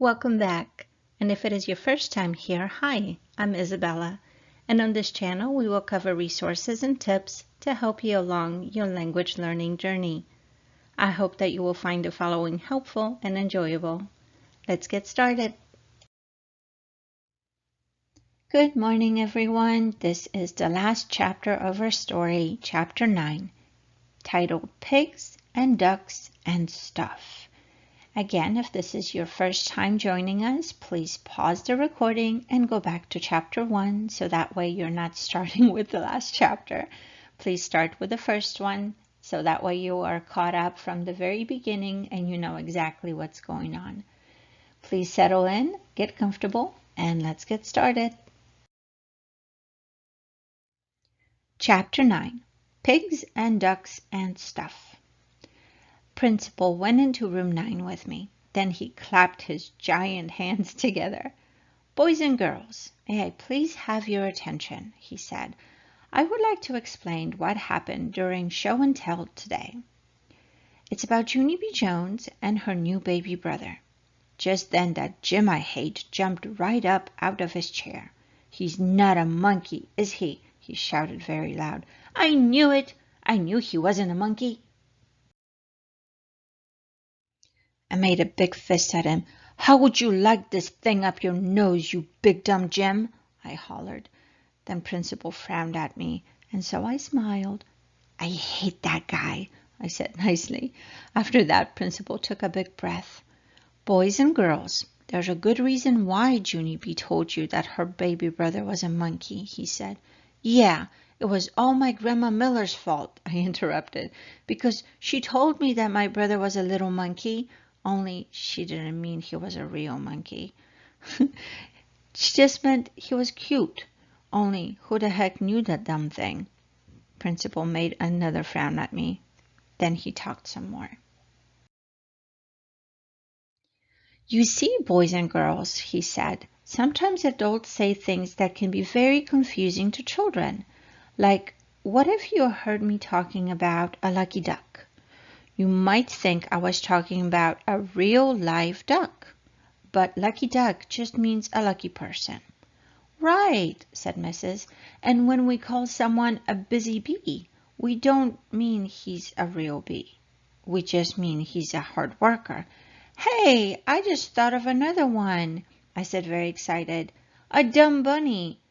Welcome back. And if it is your first time here, hi, I'm Isabella. And on this channel, we will cover resources and tips to help you along your language learning journey. I hope that you will find the following helpful and enjoyable. Let's get started. Good morning, everyone. This is the last chapter of our story, chapter 9, titled Pigs and Ducks and Stuff. Again, if this is your first time joining us, please pause the recording and go back to chapter 1 so that way you're not starting with the last chapter. Please start with the first one so that way you are caught up from the very beginning and you know exactly what's going on. Please settle in, get comfortable, and let's get started. Chapter 9, Pigs and Ducks and Stuff. Principal went into room 9 with me. Then he clapped his giant hands together. Boys and girls, may I please have your attention, he said. I would like to explain what happened during show and tell today. It's about Junie B. Jones and her new baby brother. Just then that Jim I hate jumped right up out of his chair. He's not a monkey, is he? He shouted very loud. I knew it! I knew he wasn't a monkey. I made a big fist at him. How would you like this thing up your nose, you big dumb Jim? I hollered. Then Principal frowned at me, and so I smiled. I hate that guy, I said nicely. After that, Principal took a big breath. Boys and girls, there's a good reason why Junie B told you that her baby brother was a monkey, he said. Yeah, it was all my Grandma Miller's fault, I interrupted, because she told me that my brother was a little monkey. Only she didn't mean he was a real monkey. She just meant he was cute. Only who the heck knew that dumb thing? Principal made another frown at me. Then he talked some more. You see, boys and girls, he said, sometimes adults say things that can be very confusing to children. Like, what if you heard me talking about a lucky duck? You might think I was talking about a real live duck, but lucky duck just means a lucky person. Right, said Mrs. And when we call someone a busy bee, we don't mean he's a real bee. We just mean he's a hard worker. Hey, I just thought of another one, I said very excited. A dumb bunny.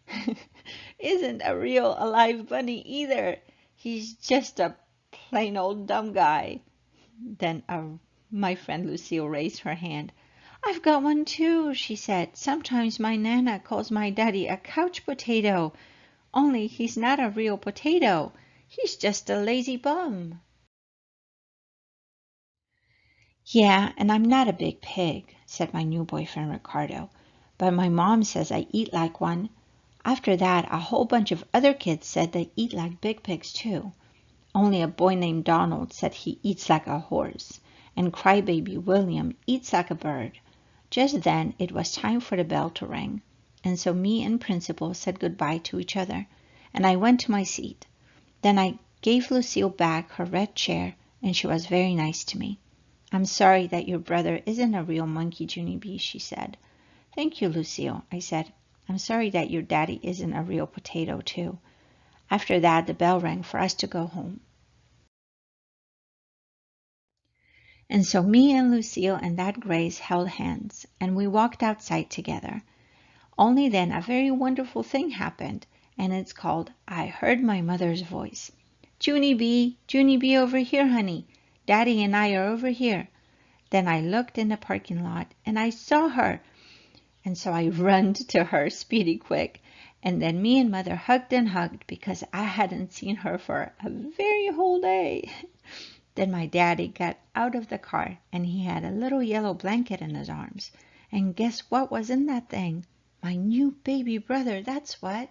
Isn't a real alive bunny either. He's just a plain old dumb guy. Then my friend Lucille raised her hand. I've got one too, she said. Sometimes my Nana calls my daddy a couch potato. Only he's not a real potato. He's just a lazy bum. Yeah, and I'm not a big pig, said my new boyfriend Ricardo. But my mom says I eat like one. After that, a whole bunch of other kids said they eat like big pigs too. Only a boy named Donald said he eats like a horse, and crybaby William eats like a bird. Just then it was time for the bell to ring, and so me and Principal said goodbye to each other, and I went to my seat. Then I gave Lucille back her red chair, and she was very nice to me. I'm sorry that your brother isn't a real monkey, Junie B, she said. Thank you, Lucille, I said. I'm sorry that your daddy isn't a real potato, too. After that, the bell rang for us to go home. And so me and Lucille and that Grace held hands, and we walked outside together. Only then a very wonderful thing happened, and it's called I Heard My Mother's Voice. Junie B over here, honey. Daddy and I are over here. Then I looked in the parking lot, and I saw her. And so I ran to her speedy quick. And then me and Mother hugged and hugged because I hadn't seen her for a very whole day. Then my daddy got out of the car, and he had a little yellow blanket in his arms. And guess what was in that thing? My new baby brother, that's what.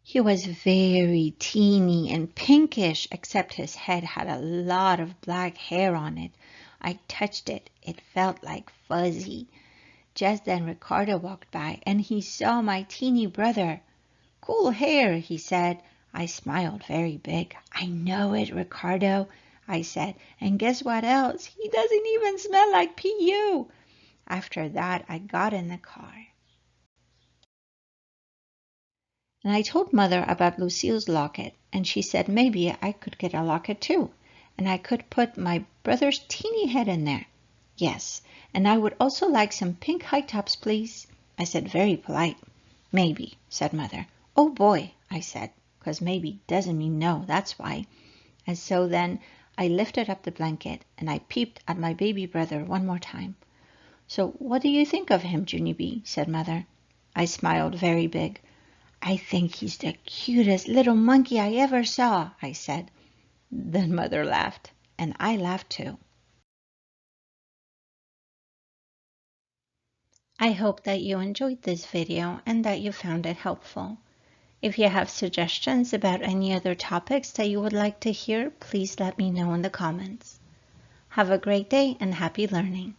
He was very teeny and pinkish, except his head had a lot of black hair on it. I touched it. It felt like fuzzy. Just then Ricardo walked by, and he saw my teeny brother. Cool hair, he said. I smiled very big. I know it, Ricardo. I said. And guess what else? He doesn't even smell like PU. After that, I got in the car. And I told Mother about Lucille's locket, and she said maybe I could get a locket too, and I could put my brother's teeny head in there. Yes, and I would also like some pink high tops, please. I said, very polite. Maybe, said Mother. Oh boy, I said, 'cause maybe doesn't mean no, that's why. And so then I lifted up the blanket, and I peeped at my baby brother one more time. So what do you think of him, Junie B? Said Mother. I smiled very big. I think he's the cutest little monkey I ever saw, I said. Then Mother laughed, and I laughed too. I hope that you enjoyed this video and that you found it helpful. If you have suggestions about any other topics that you would like to hear, please let me know in the comments. Have a great day and happy learning.